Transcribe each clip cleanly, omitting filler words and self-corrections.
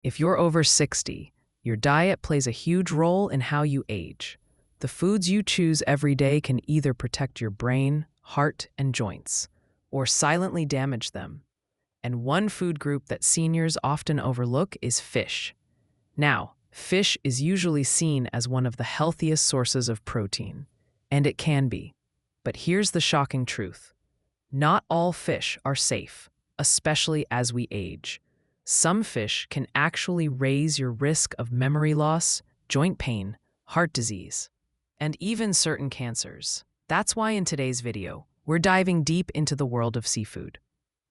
If you're over 60, your diet plays a huge role in how you age. The foods you choose every day can either protect your brain, heart, and joints, or silently damage them. And one food group that seniors often overlook is fish. Now, fish is usually seen as one of the healthiest sources of protein, and it can be. But here's the shocking truth. Not all fish are safe, especially as we age. Some fish can actually raise your risk of memory loss, joint pain, heart disease, and even certain cancers. That's why in today's video, we're diving deep into the world of seafood.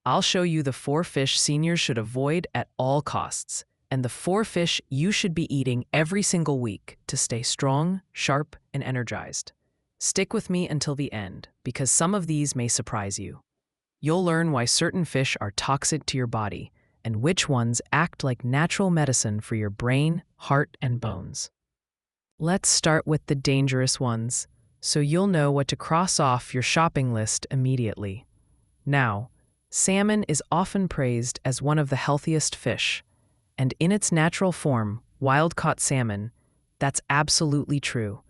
I'll show you the 4 fish seniors should avoid at all costs, and the 4 fish you should be eating every single week to stay strong, sharp, and energized. Stick with me until the end, because some of these may surprise you. You'll learn why certain fish are toxic to your body, and which ones act like natural medicine for your brain, heart, and bones. Let's start with the dangerous ones, so you'll know what to cross off your shopping list immediately. Now, salmon is often praised as one of the healthiest fish, and in its natural form, wild-caught salmon, that's absolutely true.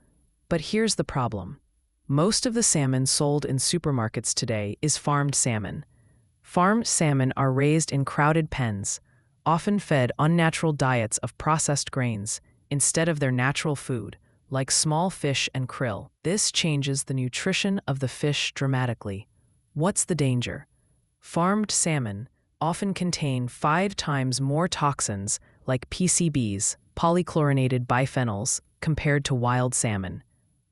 But here's the problem. Most of the salmon sold in supermarkets today is farmed salmon. Farmed salmon are raised in crowded pens, often fed unnatural diets of processed grains instead of their natural food, like small fish and krill. This changes the nutrition of the fish dramatically. What's the danger? Farmed salmon often contain 5 times more toxins like PCBs, polychlorinated biphenyls, compared to wild salmon.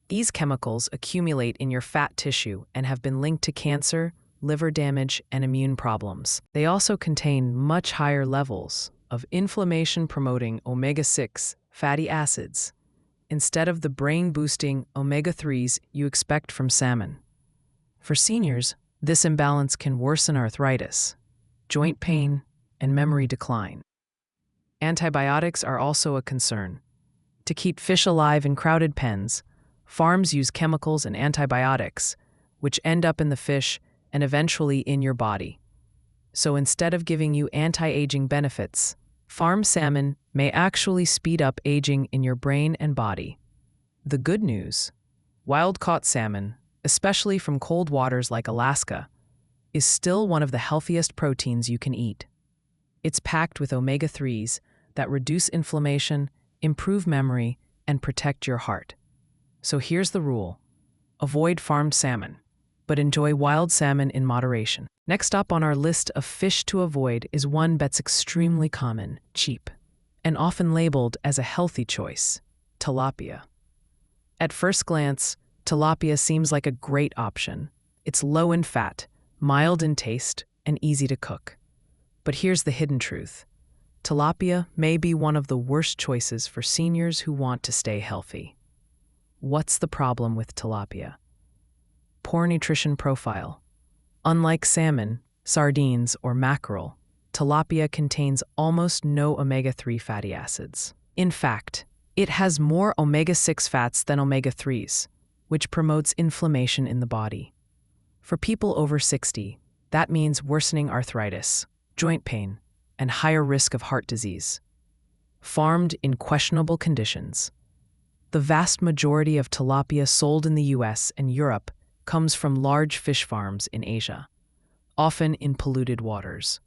These chemicals accumulate in your fat tissue and have been linked to cancer, liver damage, and immune problems. They also contain much higher levels of inflammation-promoting omega-6 fatty acids, instead of the brain-boosting omega-3s you expect from salmon. For seniors, this imbalance can worsen arthritis, joint pain, and memory decline. Antibiotics are also a concern. To keep fish alive in crowded pens, farms use chemicals and antibiotics, which end up in the fish and eventually in your body. So instead of giving you anti-aging benefits, farm salmon may actually speed up aging in your brain and body. The good news: wild-caught salmon, especially from cold waters like Alaska, is still one of the healthiest proteins you can eat. It's packed with omega-3s that reduce inflammation, improve memory, and protect your heart. So here's the rule: avoid farmed salmon, but enjoy wild salmon in moderation. Next up on our list of fish to avoid is one that's extremely common, cheap, and often labeled as a healthy choice: tilapia. At first glance, tilapia seems like a great option. It's low in fat, mild in taste, and easy to cook. But here's the hidden truth: tilapia may be one of the worst choices for seniors who want to stay healthy. What's the problem with tilapia? Poor nutrition profile. Unlike salmon, sardines, or mackerel, tilapia contains almost no omega-3 fatty acids. In fact, it has more omega-6 fats than omega-3s, which promotes inflammation in the body. For people over 60, that means worsening arthritis, joint pain, and higher risk of heart disease. Farmed in questionable conditions. The vast majority of tilapia sold in the US and Europe comes from large fish farms in Asia, often in polluted waters.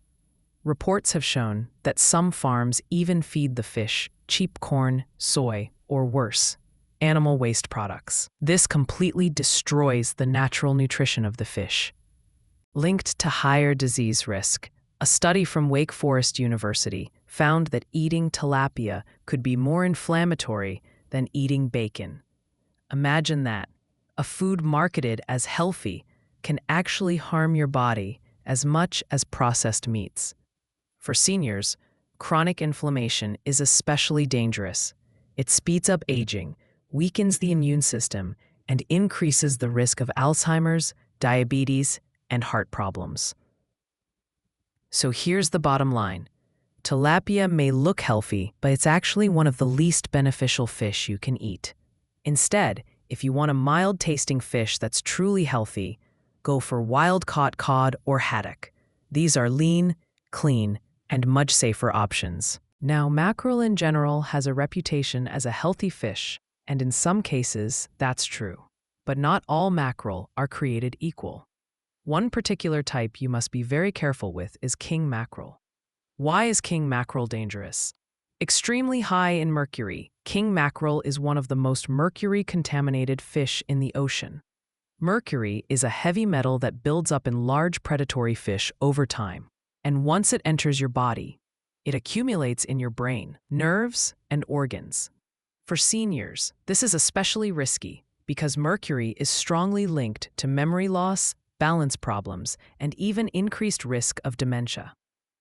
Reports have shown that some farms even feed the fish cheap corn, soy, or worse, animal waste products. This completely destroys the natural nutrition of the fish. Linked to higher disease risk, a study from Wake Forest University found that eating tilapia could be more inflammatory than eating bacon. Imagine that. A food marketed as healthy can actually harm your body as much as processed meats. For seniors, chronic inflammation is especially dangerous. It speeds up aging, weakens the immune system, and increases the risk of Alzheimer's, diabetes, and heart problems. So here's the bottom line. Tilapia may look healthy, but it's actually one of the least beneficial fish you can eat. Instead, if you want a mild-tasting fish that's truly healthy, go for wild-caught cod or haddock. These are lean, clean, and much safer options. Now, mackerel in general has a reputation as a healthy fish, and in some cases, that's true. But not all mackerel are created equal. One particular type you must be very careful with is king mackerel. Why is king mackerel dangerous? Extremely high in mercury, king mackerel is one of the most mercury-contaminated fish in the ocean. Mercury is a heavy metal that builds up in large predatory fish over time, and once it enters your body, it accumulates in your brain, nerves, and organs. For seniors, this is especially risky because mercury is strongly linked to memory loss, balance problems, and even increased risk of dementia.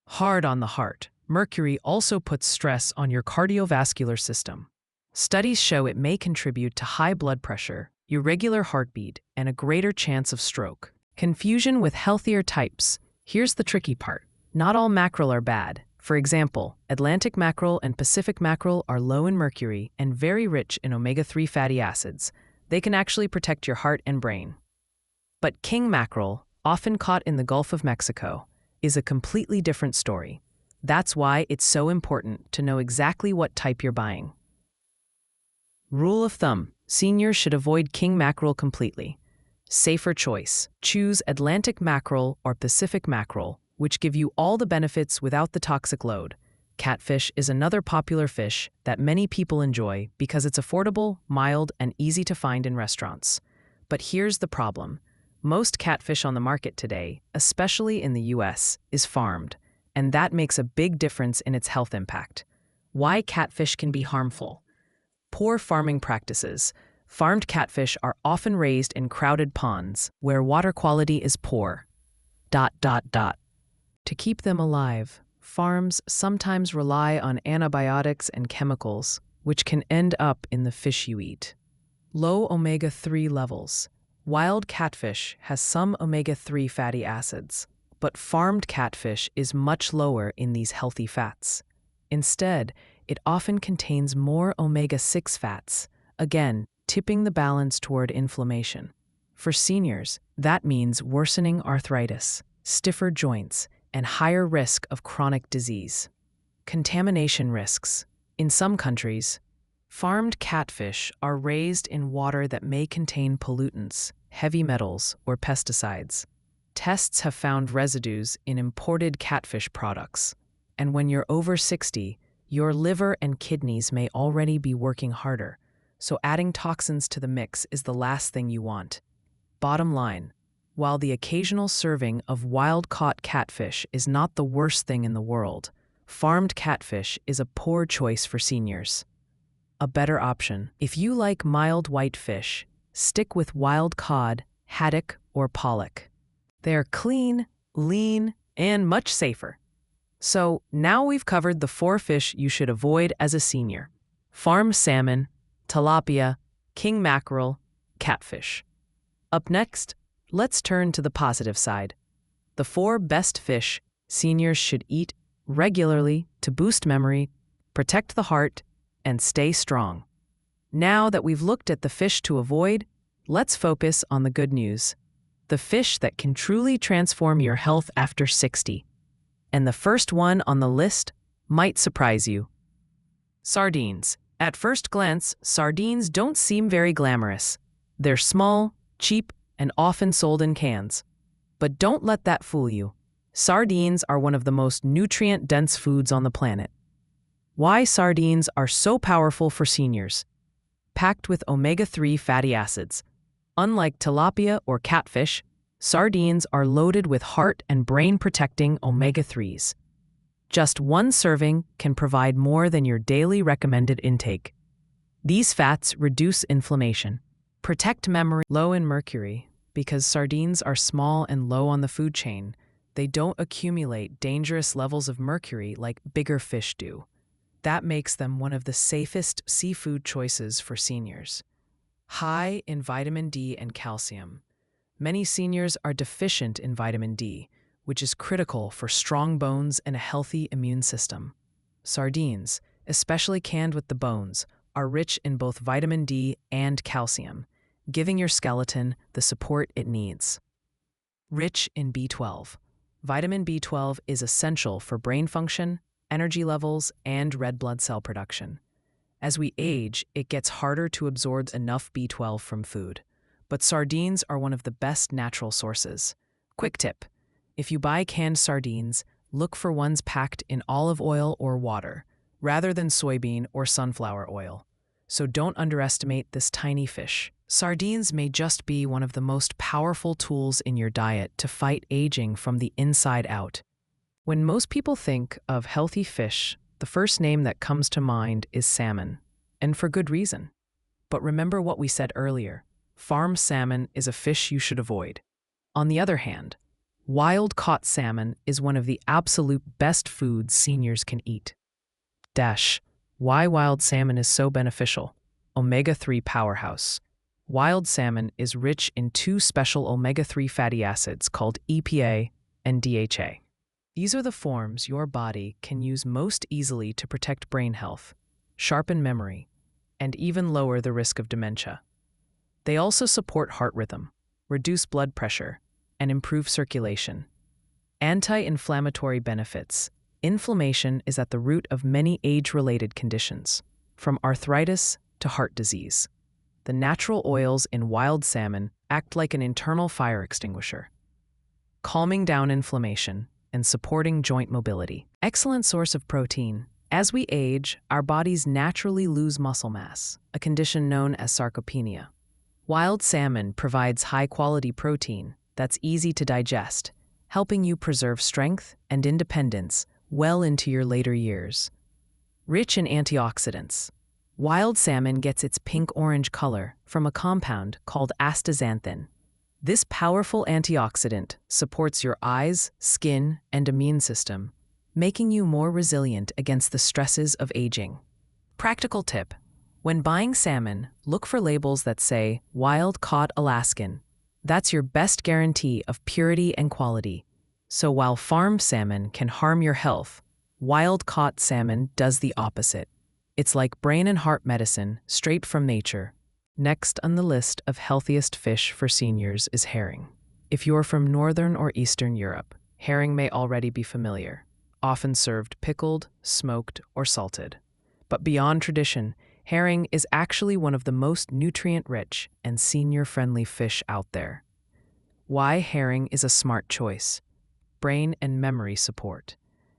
Hard on the heart, mercury also puts stress on your cardiovascular system. Studies show it may contribute to high blood pressure, irregular heartbeat, and a greater chance of stroke. Confusion with healthier types. Here's the tricky part. Not all mackerel are bad. For example, Atlantic mackerel and Pacific mackerel are low in mercury and very rich in omega-3 fatty acids. They can actually protect your heart and brain. But king mackerel, often caught in the Gulf of Mexico, is a completely different story. That's why it's so important to know exactly what type you're buying. Rule of thumb: seniors should avoid king mackerel completely. Safer choice: choose Atlantic mackerel or Pacific mackerel, which give you all the benefits without the toxic load. Catfish is another popular fish that many people enjoy because it's affordable, mild, and easy to find in restaurants. But here's the problem. Most catfish on the market today, especially in the US, is farmed, and that makes a big difference in its health impact. Why catfish can be harmful? Poor farming practices. Farmed catfish are often raised in crowded ponds where water quality is poor. To keep them alive, farms sometimes rely on antibiotics and chemicals, which can end up in the fish you eat. Low omega-3 levels. Wild catfish has some omega-3 fatty acids, but farmed catfish is much lower in these healthy fats. Instead, it often contains more omega-6 fats, again, tipping the balance toward inflammation. For seniors, that means worsening arthritis, stiffer joints, and higher risk of chronic disease. Contamination risks. In some countries, farmed catfish are raised in water that may contain pollutants, heavy metals, or pesticides. Tests have found residues in imported catfish products. And when you're over 60, your liver and kidneys may already be working harder, so adding toxins to the mix is the last thing you want. Bottom line, while the occasional serving of wild-caught catfish is not the worst thing in the world, farmed catfish is a poor choice for seniors. A better option: if you like mild white fish, stick with wild cod, haddock, or pollock. They are clean, lean, and much safer. So now we've covered the 4 fish you should avoid as a senior: farmed salmon, tilapia, king mackerel, catfish. Up next, let's turn to the positive side. The 4 best fish seniors should eat regularly to boost memory, protect the heart, and stay strong. Now that we've looked at the fish to avoid, let's focus on the good news. The fish that can truly transform your health after 60. And the first one on the list might surprise you. Sardines. At first glance, sardines don't seem very glamorous. They're small, cheap, and often sold in cans. But don't let that fool you. Sardines are one of the most nutrient-dense foods on the planet. Why sardines are so powerful for seniors? Packed with omega-3 fatty acids. Unlike tilapia or catfish, sardines are loaded with heart and brain-protecting omega-3s. Just one serving can provide more than your daily recommended intake. These fats reduce inflammation, protect memory. Low in mercury. Because sardines are small and low on the food chain, they don't accumulate dangerous levels of mercury like bigger fish do. That makes them one of the safest seafood choices for seniors. High in vitamin D and calcium. Many seniors are deficient in vitamin D, which is critical for strong bones and a healthy immune system. Sardines, especially canned with the bones, are rich in both vitamin D and calcium, giving your skeleton the support it needs. Rich in B12. Vitamin B12 is essential for brain function, energy levels, and red blood cell production. As we age, it gets harder to absorb enough B12 from food, but sardines are one of the best natural sources. Quick tip: if you buy canned sardines, look for ones packed in olive oil or water, rather than soybean or sunflower oil. So don't underestimate this tiny fish. Sardines may just be one of the most powerful tools in your diet to fight aging from the inside out. When most people think of healthy fish, the first name that comes to mind is salmon, and for good reason. But remember what we said earlier: farm salmon is a fish you should avoid. On the other hand, wild-caught salmon is one of the absolute best foods seniors can eat. Why wild salmon is so beneficial. Omega-3 powerhouse. Wild salmon is rich in two special omega-3 fatty acids called EPA and DHA. These are the forms your body can use most easily to protect brain health, sharpen memory, and even lower the risk of dementia. They also support heart rhythm, reduce blood pressure, and improve circulation. Anti-inflammatory benefits. Inflammation is at the root of many age-related conditions, from arthritis to heart disease. The natural oils in wild salmon act like an internal fire extinguisher, calming down inflammation and supporting joint mobility. Excellent source of protein. As we age, our bodies naturally lose muscle mass, a condition known as sarcopenia. Wild salmon provides high-quality protein that's easy to digest, helping you preserve strength and independence well into your later years. Rich in antioxidants. Wild salmon gets its pink-orange color from a compound called astaxanthin. This powerful antioxidant supports your eyes, skin, and immune system, making you more resilient against the stresses of aging. Practical tip: when buying salmon, look for labels that say wild-caught Alaskan. That's your best guarantee of purity and quality. So while farm salmon can harm your health, wild-caught salmon does the opposite. It's like brain and heart medicine straight from nature. Next on the list of healthiest fish for seniors is herring. If you're from Northern or Eastern Europe, herring may already be familiar, often served pickled, smoked, or salted. But beyond tradition, herring is actually one of the most nutrient-rich and senior-friendly fish out there. Why herring is a smart choice. Brain and memory support.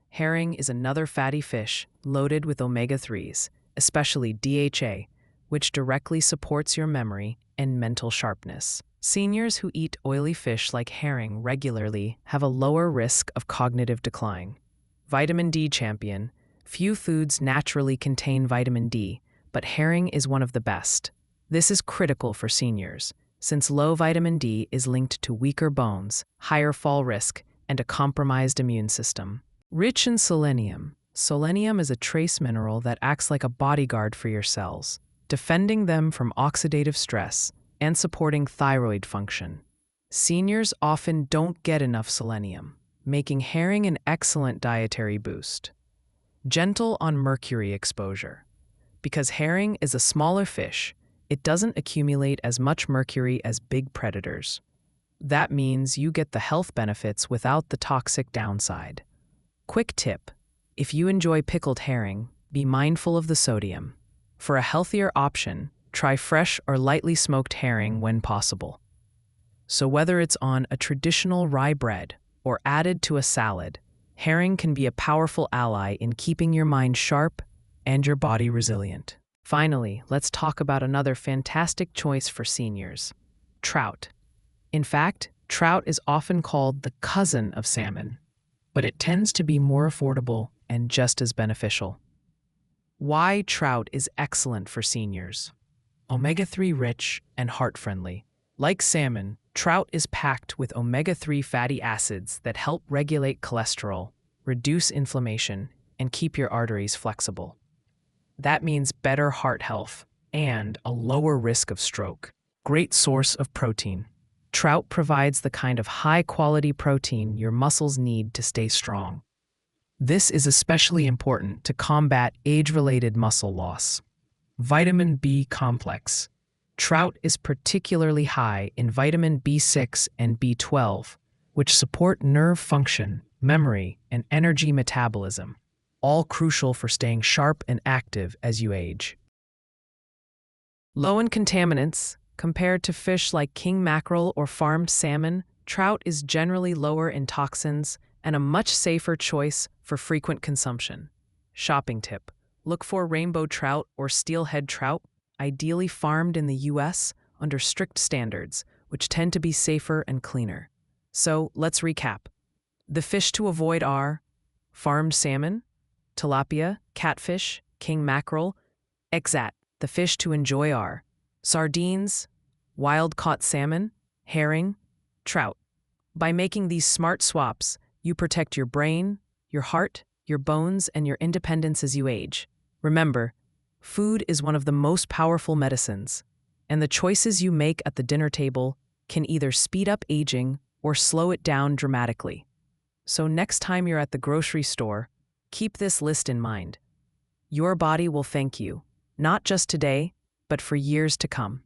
Herring is another fatty fish loaded with omega-3s, especially DHA, which directly supports your memory and mental sharpness. Seniors who eat oily fish like herring regularly have a lower risk of cognitive decline. Vitamin D champion. Few foods naturally contain vitamin D, but herring is one of the best. This is critical for seniors, since low vitamin D is linked to weaker bones, higher fall risk, and a compromised immune system. Rich in selenium. Selenium is a trace mineral that acts like a bodyguard for your cells, defending them from oxidative stress and supporting thyroid function. Seniors often don't get enough selenium, making herring an excellent dietary boost. Gentle on mercury exposure. Because herring is a smaller fish, it doesn't accumulate as much mercury as big predators. That means you get the health benefits without the toxic downside. Quick tip: if you enjoy pickled herring, be mindful of the sodium. For a healthier option, try fresh or lightly smoked herring when possible. So whether it's on a traditional rye bread or added to a salad, herring can be a powerful ally in keeping your mind sharp and your body resilient. Finally, let's talk about another fantastic choice for seniors: trout. In fact, trout is often called the cousin of salmon, but it tends to be more affordable and just as beneficial. Why trout is excellent for seniors. Omega-3 rich and heart-friendly. Like salmon, trout is packed with omega-3 fatty acids that help regulate cholesterol, reduce inflammation, and keep your arteries flexible. That means better heart health and a lower risk of stroke. Great source of protein. Trout provides the kind of high-quality protein your muscles need to stay strong. This is especially important to combat age-related muscle loss. Vitamin B complex. Trout is particularly high in vitamin B6 and B12, which support nerve function, memory, and energy metabolism. all crucial for staying sharp and active as you age. Low in contaminants, compared to fish like king mackerel or farmed salmon, trout is generally lower in toxins and a much safer choice for frequent consumption. Shopping tip: look for rainbow trout or steelhead trout, ideally farmed in the U.S. under strict standards, which tend to be safer and cleaner. So let's recap. The fish to avoid are farmed salmon, tilapia, catfish, king mackerel. The fish to enjoy are sardines, wild-caught salmon, herring, trout. By making these smart swaps, you protect your brain, your heart, your bones, and your independence as you age. Remember, food is one of the most powerful medicines, and the choices you make at the dinner table can either speed up aging or slow it down dramatically. So next time you're at the grocery store, keep this list in mind. Your body will thank you, not just today, but for years to come.